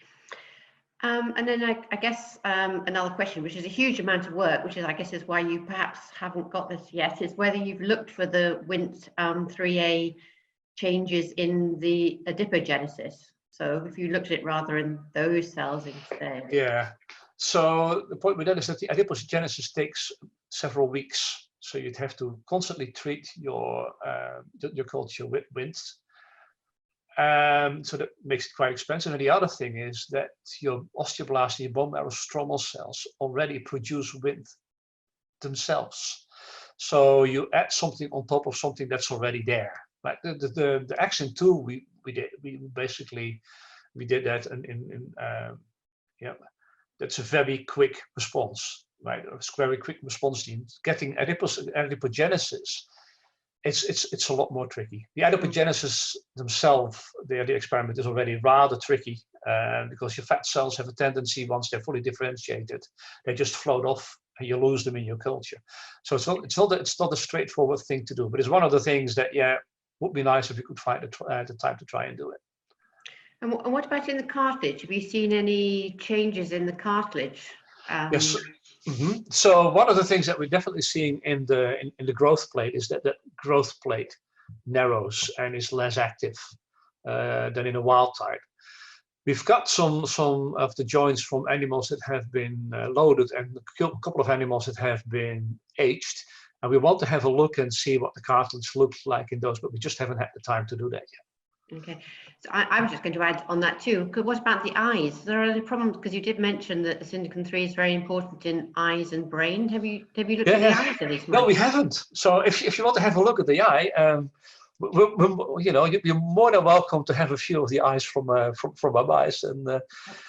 And then I guess another question, which is a huge amount of work, which is, I guess, is why you perhaps haven't got this yet, is whether you've looked for the Wnt3a changes in the adipogenesis. So if you looked at it rather in those cells instead. Yeah. So the point with that is that the adipogenesis takes several weeks. So you'd have to constantly treat your culture with Wnt. So that makes it quite expensive. And the other thing is that your osteoblasts and your bone marrow stromal cells already produce Wnt themselves. So you add something on top of something that's already there. Like the Action 2 we did that that's a very quick response, right? A very quick response gene. Getting adipogenesis, it's a lot more tricky. The adipogenesis themselves, the experiment is already rather tricky because your fat cells have a tendency, once they're fully differentiated, they just float off and you lose them in your culture. So it's not a straightforward thing to do, but it's one of the things that, yeah, would be nice if we could find the time to try and do it. And what about in the cartilage? Have you seen any changes in the cartilage? Yes. So one of the things that we're definitely seeing in the growth plate is that the growth plate narrows and is less active than in a wild type. We've got some of the joints from animals that have been loaded and a couple of animals that have been aged. And we want to have a look and see what the cartilage looks like in those, but we just haven't had the time to do that yet. Okay, so I was just going to add on that too. What about the eyes? Is there any problem? Because you did mention that the Syndecam 3 is very important in eyes and brain. Have you looked at the eyes of these? No, we haven't. So if you want to have a look at the eye, you're more than welcome to have a few of the eyes from our mice. And I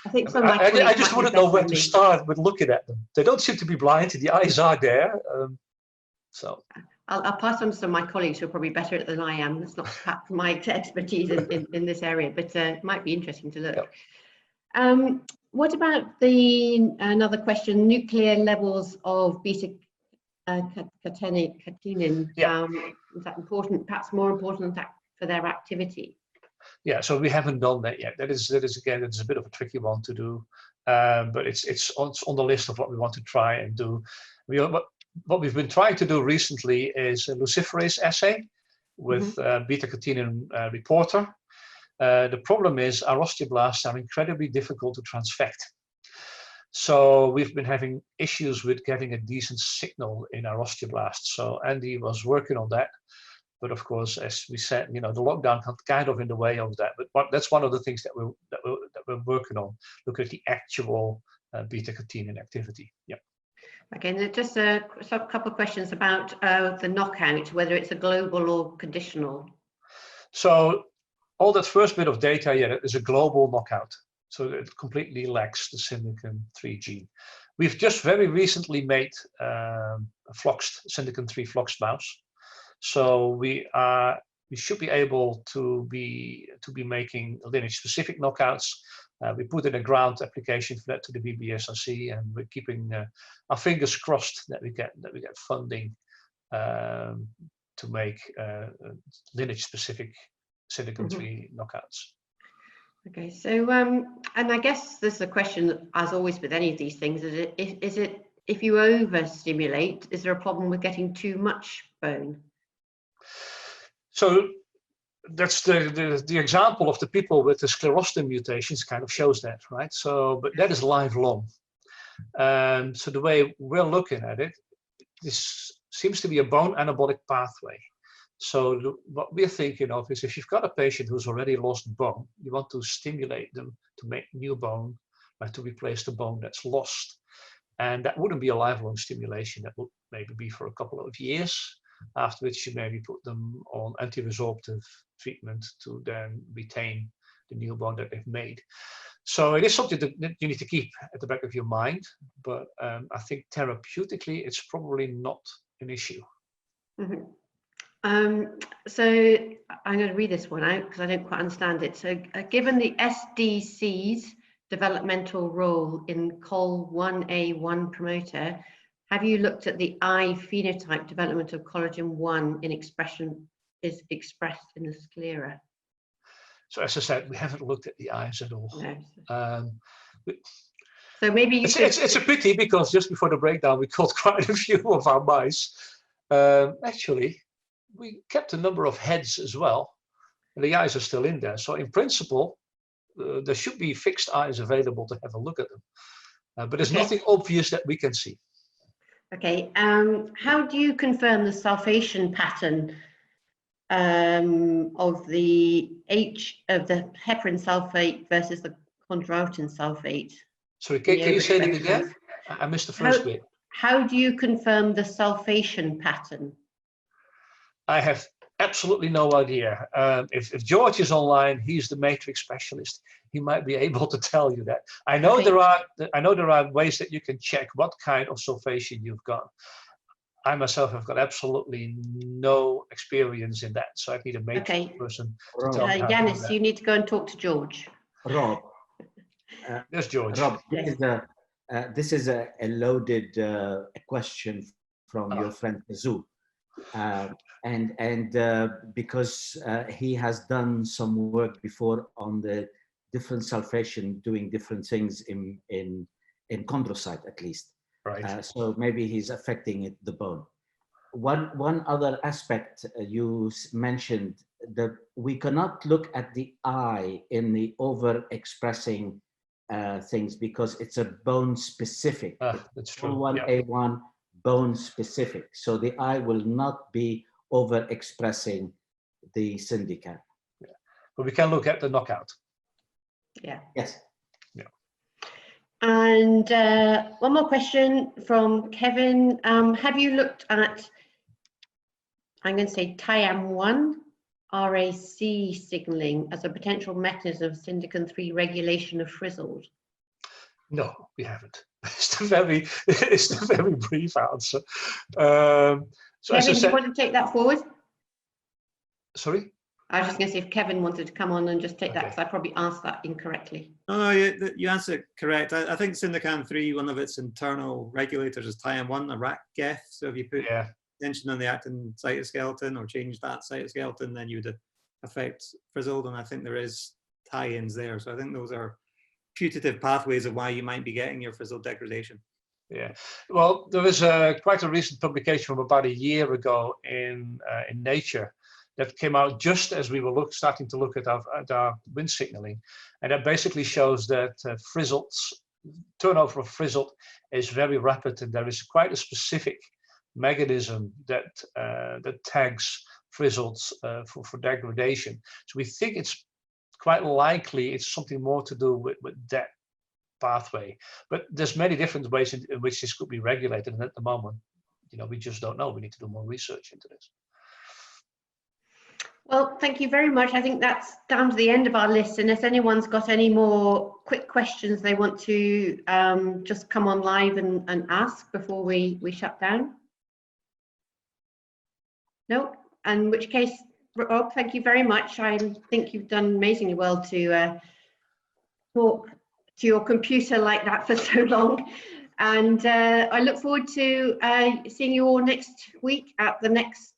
think I just wouldn't know where to start with looking at them. They don't seem to be blind. The eyes are there. So I'll pass on to some of my colleagues who are probably better than I am. It's not perhaps my expertise in this area, but it might be interesting to look. Yep. What about another question, nuclear levels of beta catenin? Yeah. Is that important, perhaps more important for their activity? Yeah, so we haven't done that yet. That is again, it's a bit of a tricky one to do, but it's on the list of what we want to try and do. What we've been trying to do recently is a luciferase assay with beta-catenin reporter. The problem is our osteoblasts are incredibly difficult to transfect. So we've been having issues with getting a decent signal in our osteoblasts. So Andy was working on that. But of course, as we said, the lockdown got kind of in the way of that. But that's one of the things that we're working on. Look at the actual beta-catenin activity. Yeah. Okay, and just a couple of questions about the knockout, whether it's a global or conditional. So all that first bit of data, yeah, is a global knockout. So it completely lacks the Syndecam 3 gene. We've just very recently made a Syndecam 3 floxed mouse. So we should be able to be making lineage-specific knockouts. We put in a grant application for that to the BBSRC, and we're keeping our fingers crossed that we get funding to make lineage-specific Syndecam 3 knockouts. Okay, so and I guess this is a question, as always with any of these things, is it if you overstimulate, is there a problem with getting too much bone? So that's the example of the people with the sclerostin mutations kind of shows that, right? So, but that is lifelong. So the way we're looking at it, this seems to be a bone anabolic pathway. So what we're thinking of is if you've got a patient who's already lost bone, you want to stimulate them to make new bone, right, to replace the bone that's lost. And that wouldn't be a lifelong stimulation. That would maybe be for a couple of years, after which you maybe put them on anti-resorptive treatment to then retain the new bone that they've made. So it is something that you need to keep at the back of your mind, but I think therapeutically, it's probably not an issue. So I'm going to read this one out because I don't quite understand it. So given the SDC's developmental role in COL1A1 promoter, have you looked at the eye phenotype development of collagen 1 in expression is expressed in the sclera? So as I said, we haven't looked at the eyes at all. No. So maybe you it's a pity because just before the breakdown, we caught quite a few of our mice. Actually, we kept a number of heads as well, and the eyes are still in there. So in principle, there should be fixed eyes available to have a look at them. But there's nothing obvious that we can see. Okay, how do you confirm the sulfation pattern of the heparin sulfate versus the chondroitin sulfate? Sorry, can you say that again? I missed the first bit. How do you confirm the sulfation pattern? I have absolutely no idea. If George is online, he's the matrix specialist. He might be able to tell you that. I know there are ways that you can check what kind of sulfation you've got. I myself have got absolutely no experience in that, so I need a matrix person to tell me how to do Yanis, that. you need to go and talk to George. Rob. Yes, George. Rob, this is a loaded question from your friend Kazoo. Because he has done some work before on the different sulfation doing different things in chondrocyte at least. Right. So maybe he's affecting the bone. One other aspect you mentioned, that we cannot look at the eye in the overexpressing things because it's a bone specific. That's true. L1A1 bone specific. So the eye will not be overexpressing the Syndecam. Yeah. But we can look at the knockout. Yeah. Yes. Yeah. And one more question from Kevin. Have you looked at, I'm going to say TIAM1 RAC signaling as a potential mechanism of Syndecam 3 regulation of frizzled? No, we haven't. It's the very brief answer. So Kevin, do you want to take that forward? Sorry? I was just going to say if Kevin wanted to come on and just take that, Okay. because I probably asked that incorrectly. No, you answered correct. I think Syndecam 3, one of its internal regulators is TIAM1, a RAC-GEF. So if you put tension on the actin cytoskeleton or change that cytoskeleton, then you would affect frizzled. And I think there is tie-ins there. So I think those are putative pathways of why you might be getting your frizzled degradation. Yeah, well, there was quite a recent publication from about a year ago in Nature that came out just as we were starting to look at our Wnt signaling, and that basically shows that turnover of frizzled is very rapid, and there is quite a specific mechanism that tags frizzled for degradation. So we think it's quite likely it's something more to do with that pathway, but there's many different ways in which this could be regulated, and at the moment, we just don't know. We need to do more research into this. Well, thank you very much. I think that's down to the end of our list, and if anyone's got any more quick questions they want to just come on live and ask before we shut down. No, in which case, Rob, thank you very much. I think you've done amazingly well to talk to your computer like that for so long, and I look forward to seeing you all next week at the next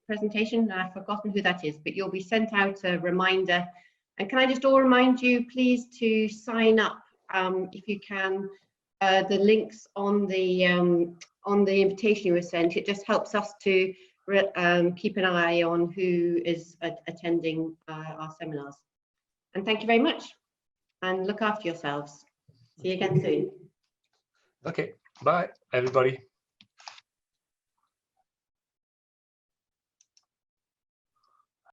presentation. I've forgotten who that is, but you'll be sent out a reminder. And can I just all remind you, please, to sign up if you can. The links on the invitation you were sent. It just helps us to keep an eye on who is attending our seminars. And thank you very much. And look after yourselves. See you again soon. Okay, bye, everybody.